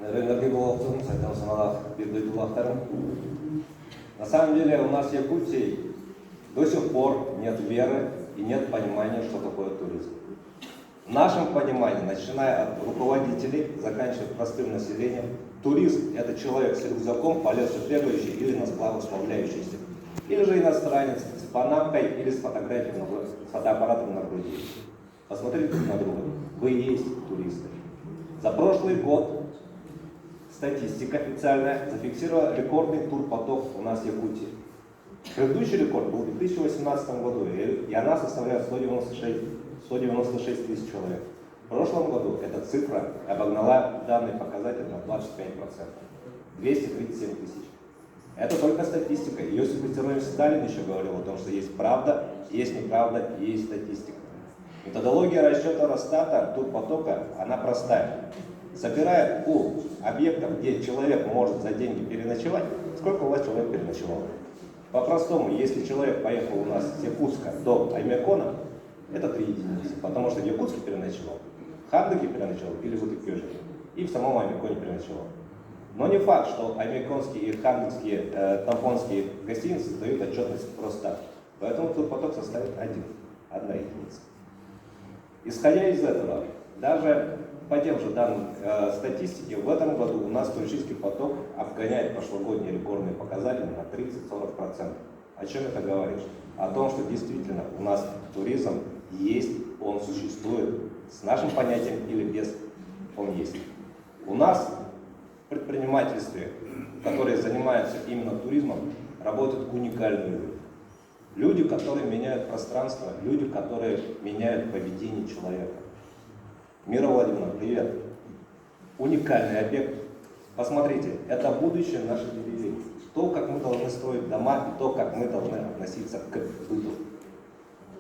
На самом деле у нас в Якутии до сих пор нет веры и нет понимания, что такое туризм. В нашем понимании, начиная от руководителей, заканчивая простым населением, туризм – это человек с рюкзаком, по лесу бегающий или на сплавах сплавляющийся. Или же иностранец с панамкой или с фотографией, с фотоаппаратом на груди. Посмотрите друг на друга. Вы и есть туристы. За прошлый год статистика официальная зафиксировала рекордный турпоток у нас в Якутии. Предыдущий рекорд был в 2018 году, и она составляет 196 тысяч человек. В прошлом году эта цифра обогнала данный показатель на 25%. 237 тысяч. Это только статистика. Иосиф Виссарионович Сталин еще говорил о том, что есть правда, есть неправда, есть статистика. Методология расчета Росстата турпотока, она простая. Собирает у объектов, где человек может за деньги переночевать, сколько у вас человек переночевал. По-простому, если человек поехал у нас с Якутска до Аймякона, это 3 единицы, потому что в Якутске переночевал, в Хандыке переночевал или в Утыкёже, и в самом Аймяконе переночевал. Но не факт, что аймяконские и хандыкские, тампонские гостиницы дают отчетность просто так. Поэтому турпоток составит 1 единица. Исходя из этого, даже по тем же данным статистики, в этом году у нас туристический поток обгоняет прошлогодние рекордные показатели на 30-40%. О чем это говорит? О том, что действительно у нас туризм есть, он существует, с нашим понятием или без, он есть. У нас в предпринимательстве, которые занимаются именно туризмом, работают уникальные люди. Люди, которые меняют пространство, люди, которые меняют поведение человека. Мира Владимировна, привет. Уникальный объект. Посмотрите, это будущее нашей деревни. То, как мы должны строить дома, и то, как мы должны относиться к быту.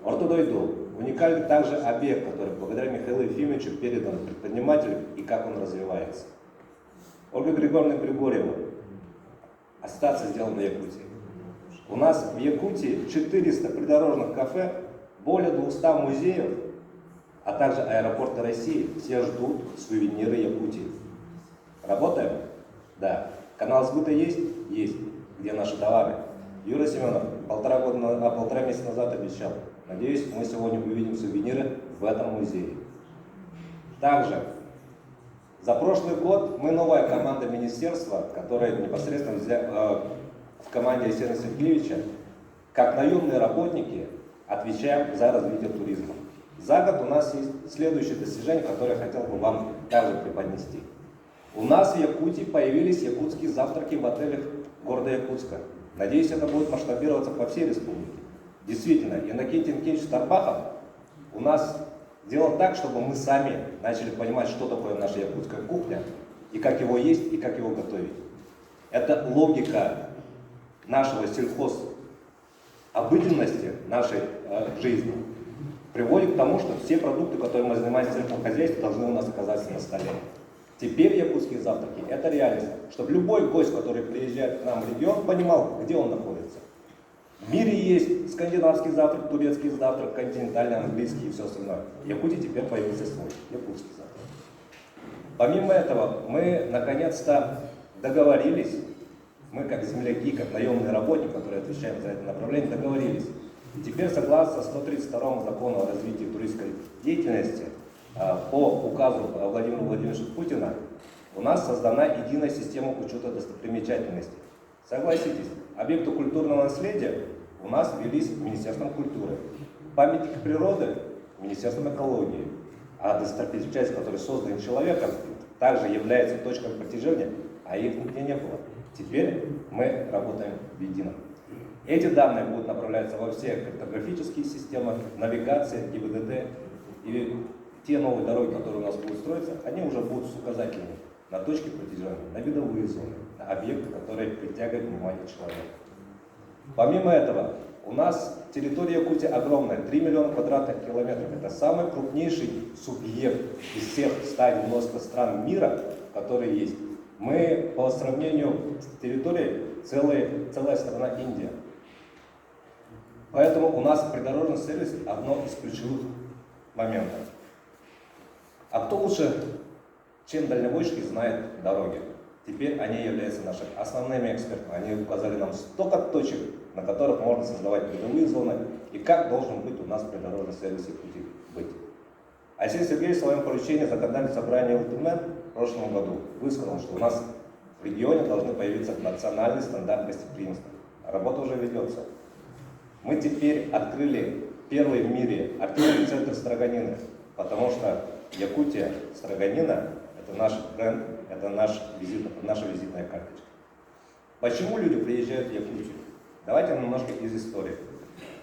Ортодойду. Уникальный также объект, который благодаря Михаилу Ефимовичу передан предпринимателю и как он развивается. Ольга Григорьевна Григорьева. Ассоциация сделана в Якутии. У нас в Якутии 400 придорожных кафе, более 200 музеев, а также аэропорты России. Все ждут сувениры Якутии. Работаем? Да. Канал сбыта есть? Есть. Где наши товары? Юра Семенов полтора месяца назад обещал. Надеюсь, мы сегодня увидим сувениры в этом музее. Также за прошлый год мы новая команда министерства, которая непосредственно в команде Арсения Сергеевича, как наемные работники, отвечаем за развитие туризма. За год у нас есть следующее достижение, которое я хотел бы вам также преподнести. У нас в Якутии появились якутские завтраки в отелях города Якутска. Надеюсь, это будет масштабироваться по всей республике. Действительно, Иннокентий Иннокентьевич Старбахов у нас сделал так, чтобы мы сами начали понимать, что такое наша якутская кухня, и как его есть, и как его готовить. Это логика нашего сельхозобыденности, нашей жизни, приводит к тому, что все продукты, которые мы занимаемся в сельском хозяйстве, должны у нас оказаться на столе. Теперь якутские завтраки – это реальность, чтобы любой гость, который приезжает к нам в регион, понимал, где он находится. В мире есть скандинавский завтрак, турецкий завтрак, континентальный, английский и все остальное. В Якутии теперь появился свой якутский завтрак. Помимо этого, мы наконец-то договорились, мы как земляки, как наемные работники, которые отвечаем за это направление, договорились. И теперь, согласно 132 закону о развитии туристской деятельности, по указу Владимира Владимировича Путина, у нас создана единая система учета достопримечательностей. Согласитесь, объекты культурного наследия у нас велись Министерством культуры, памятники природы Министерством экологии, а достопримечательности, которые созданы человеком, также являются точкой притяжения, а их нигде не было. Теперь мы работаем в едином. Эти данные будут направляться во все картографические системы, навигация, ГИБДД, и те новые дороги, которые у нас будут строиться, они уже будут с указателями на точки притяжения, на видовые зоны, на объекты, которые притягивают внимание человека. Помимо этого, у нас территория Якутии огромная, 3 миллиона квадратных километров. Это самый крупнейший субъект из всех 190 стран мира, которые есть. Мы по сравнению с территорией целая страна Индия. Поэтому у нас придорожный сервис одно из ключевых моментов. А кто лучше чем дальнобойщики знают дороги. Теперь они являются нашими основными экспертами. Они указали нам столько точек, на которых можно создавать передовые зоны и как должен быть у нас придорожный сервис Якутии быть. Арсений Сергеевич в своем поручении законодательного собрания ЛТМ в прошлом году высказал, что у нас в регионе должны появиться национальный стандарт гостеприимства. Работа уже ведется. Мы теперь открыли первый в мире активный центр строганины, потому что Якутия, строганина – это наш бренд, это наша визитная карточка. Почему люди приезжают в Якутию? Давайте немножко из истории.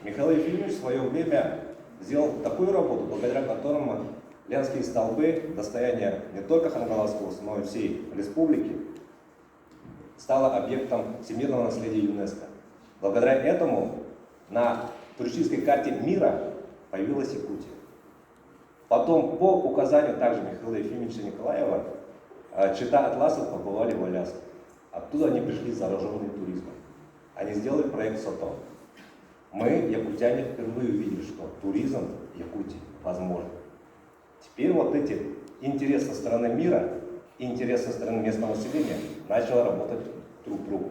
Михаил Ефимович в свое время сделал такую работу, благодаря которому Ленские столбы, достояние не только Хангаласской области, но и всей республики, стало объектом всемирного наследия ЮНЕСКО. Благодаря этому на туристической карте мира появилась Якутия. Потом, по указанию также Михаила Ефимовича Николаева, чета атласов побывали в Аляске. Оттуда они пришли зараженные туризмом. Они сделали проект СОТО. Мы, якутяне, впервые увидели, что туризм в Якутии возможен. Теперь вот эти интересы со стороны мира и интересы со стороны местного населения начали работать друг к другу.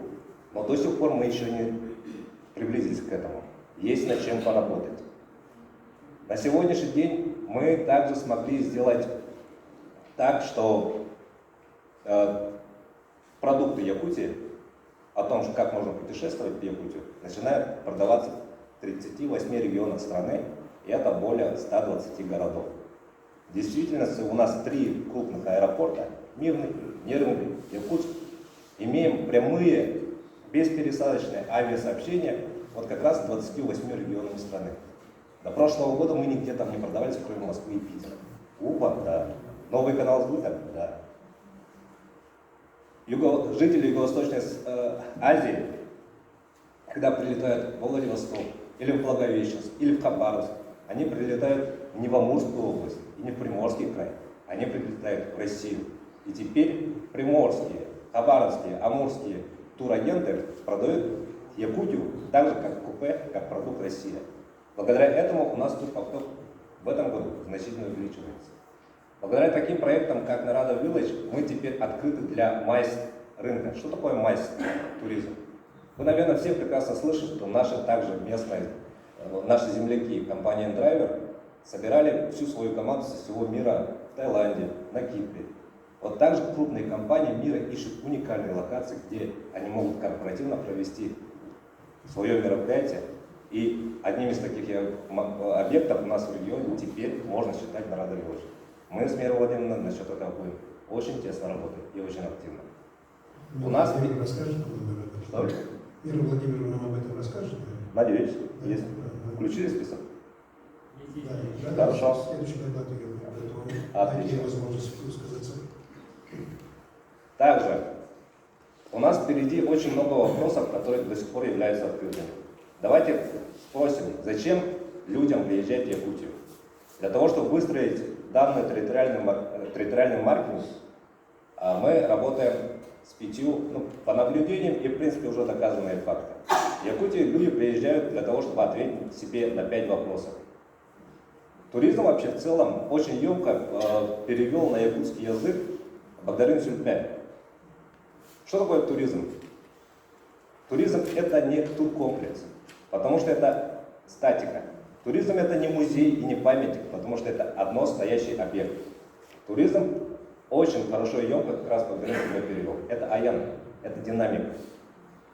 Но до сих пор мы еще не приблизились к этому. Есть над чем поработать. На сегодняшний день мы также смогли сделать так, что продукты Якутии, о том, как можно путешествовать в Якутию, начинают продаваться в 38 регионах страны, и это более 120 городов. В действительности у нас 3 крупных аэропорта, Мирный, Нервный, Иркутск, имеем прямые, беспересадочные авиасообщения вот как раз с 28 регионами страны. До прошлого года мы нигде там не продавались, кроме Москвы и Питера. Уба, да. Новый канал сбыта, да. Жители Юго-Восточной Азии, когда прилетают в Владивосток, или в Благовещенск, или в Хабаровск, они прилетают не в Амурскую область и не в Приморский край, они прилетают в Россию. И теперь приморские, хабаровские, амурские турагенты продают Якутию так же, как купе, как продукт Россия. Благодаря этому у нас турпоток в этом году значительно увеличивается. Благодаря таким проектам, как Нарада Village, мы теперь открыты для майс-рынка. Что такое майс-туризм? Вы, наверное, все прекрасно слышите, что наши также местные, наши земляки, компания Driver, собирали всю свою команду со всего мира в Таиланде, на Кипре. Вот также крупные компании мира ищут уникальные локации, где они могут корпоративно провести свое мероприятие. И одним из таких объектов у нас в регионе теперь можно считать Нарада Village. Мы с Мирой Владимировной насчет этого будем очень тесно работать и очень активно. Мира У нас... Владимировна расскажет нам, Что? Мира Владимировна нам об этом расскажет? Надеюсь, Да, есть. да. Включили список? Да, Хорошо. Следующий доклад я говорю, поэтому Отлично. дайте возможность высказаться. Также у нас впереди очень много вопросов, которые до сих пор являются открытыми. Давайте спросим, зачем людям приезжать в Якутию? Для того, чтобы выстроить данный территориальный маркетинг, мы работаем с 5, по наблюдениям и в принципе уже доказанные факты. В Якутию люди приезжают для того, чтобы ответить себе на 5 вопросов. Туризм вообще в целом очень емко перевел на якутский язык Богдарын Сюльпе. Что такое туризм? Туризм это не туркомплекс, потому что это статика. Туризм это не музей и не памятник, потому что это одно стоящий объект. Туризм очень хорошо и емко как раз Богдарын Сюльпе перевел. Это аян, это динамика.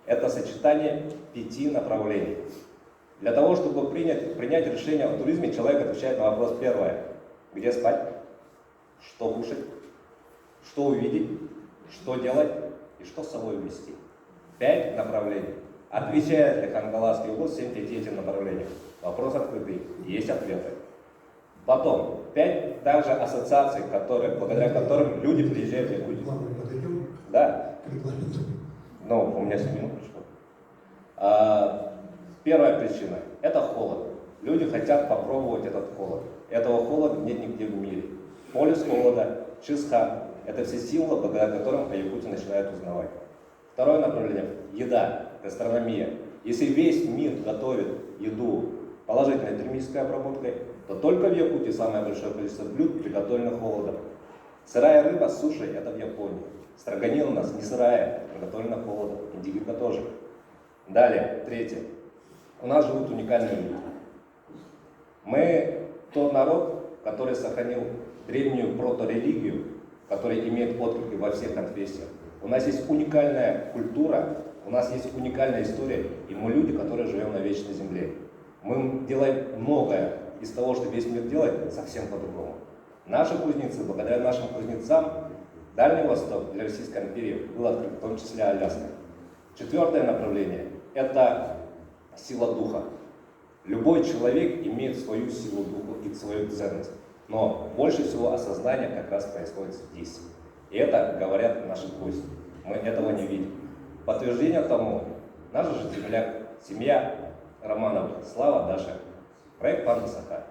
Это сочетание 5 направлений. Для того, чтобы принять решение о туризме, человек отвечает на вопрос первое. Где спать? Что кушать? Что увидеть? Что делать? И что с собой вести? 5 направлений. Отвечает ли Хангаласский область всем 5 этим направлениям? Вопрос открытый. Есть ответы. Потом 5 также ассоциаций, благодаря которым люди приезжают в Якутию. Плавно подойдем Да. к регламенту. Ну, у меня 7 минут пришло. Первая причина – это холод. Люди хотят попробовать этот холод. Этого холода нет нигде в мире. Полюс холода, Чисхан – это все символы, благодаря которым о Якутии начинают узнавать. Второе направление – еда, гастрономия. Если весь мир готовит еду положительной термической обработкой, то только в Якутии самое большое количество блюд приготовлено холодом. Сырая рыба с суши – это в Японии. Строганина у нас не сырая, приготовлена холодно. Индивидуально тоже. Далее, третье. У нас живут уникальные люди. Мы тот народ, который сохранил древнюю проторелигию, которая имеет отклики во всех конфессиях. У нас есть уникальная культура, у нас есть уникальная история, и мы люди, которые живем на вечной земле. Мы делаем многое из того, что весь мир делает, совсем по-другому. Наши кузнецы, благодаря нашим кузнецам, Дальний Восток для Российской империи был открыт, в том числе Аляска. Четвертое направление – это сила духа. Любой человек имеет свою силу духа и свою ценность, но больше всего осознание как раз происходит здесь. И это говорят наши гости. Мы этого не видим. Подтверждение тому – наша же семья Романов, Слава, Даша, проект «Панда Саха».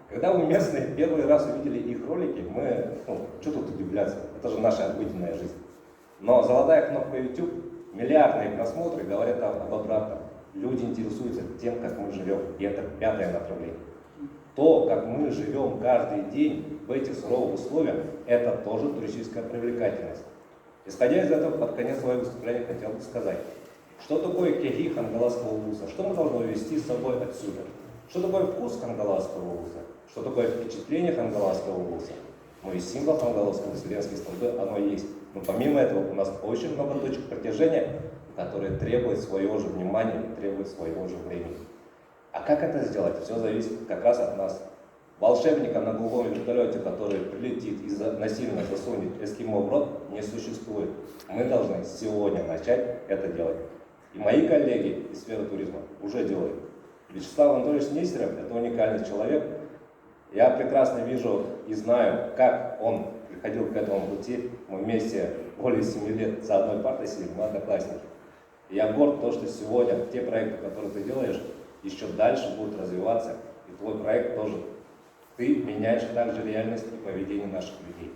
Когда мы местные первый раз увидели их ролики, мы, что тут удивляться, это же наша обыденная жизнь. Но золотая кнопка YouTube, миллиардные просмотры говорят об обратном. Люди интересуются тем, как мы живем, и это пятое направление. То, как мы живем каждый день в этих суровых условиях, это тоже туристическая привлекательность. Исходя из этого, под конец своего выступления хотел бы сказать, что такое кеги хангаласского улуса, что мы должны вести с собой отсюда, что такое вкус хангаласского улуса, что такое впечатление хангаласского улуса. Ну и символ хангаласского вселенской столбы, оно есть. Но помимо этого у нас очень много точек притяжения, которые требуют своего же внимания, требуют своего же времени. А как это сделать? Все зависит как раз от нас. Волшебника на голубом вертолете, который прилетит и насильно засунет эскимо в рот, не существует. Мы должны сегодня начать это делать. И мои коллеги из сферы туризма уже делают. Вячеслав Анатольевич Нестеров – это уникальный человек. Я прекрасно вижу и знаю, как он приходил к этому пути. Мы вместе более 7 лет за одной партой сидим, мы одноклассники. И я горд то, что сегодня те проекты, которые ты делаешь, еще дальше будут развиваться. И твой проект тоже. Ты меняешь также реальность и поведение наших людей.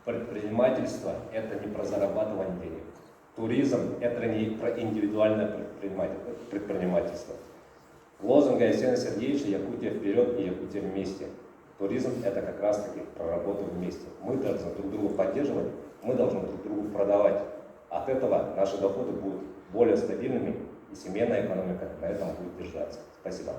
Предпринимательство – это не про зарабатывание денег. Туризм – это не про индивидуальное предпринимательство. Лозунг Арсения Сергеевича «Якутия вперед» и «Якутия вместе». Туризм – это как раз-таки про работу вместе. Мы должны друг друга поддерживать, мы должны друг другу продавать. От этого наши доходы будут более стабильными, и семейная экономика на этом будет держаться. Спасибо.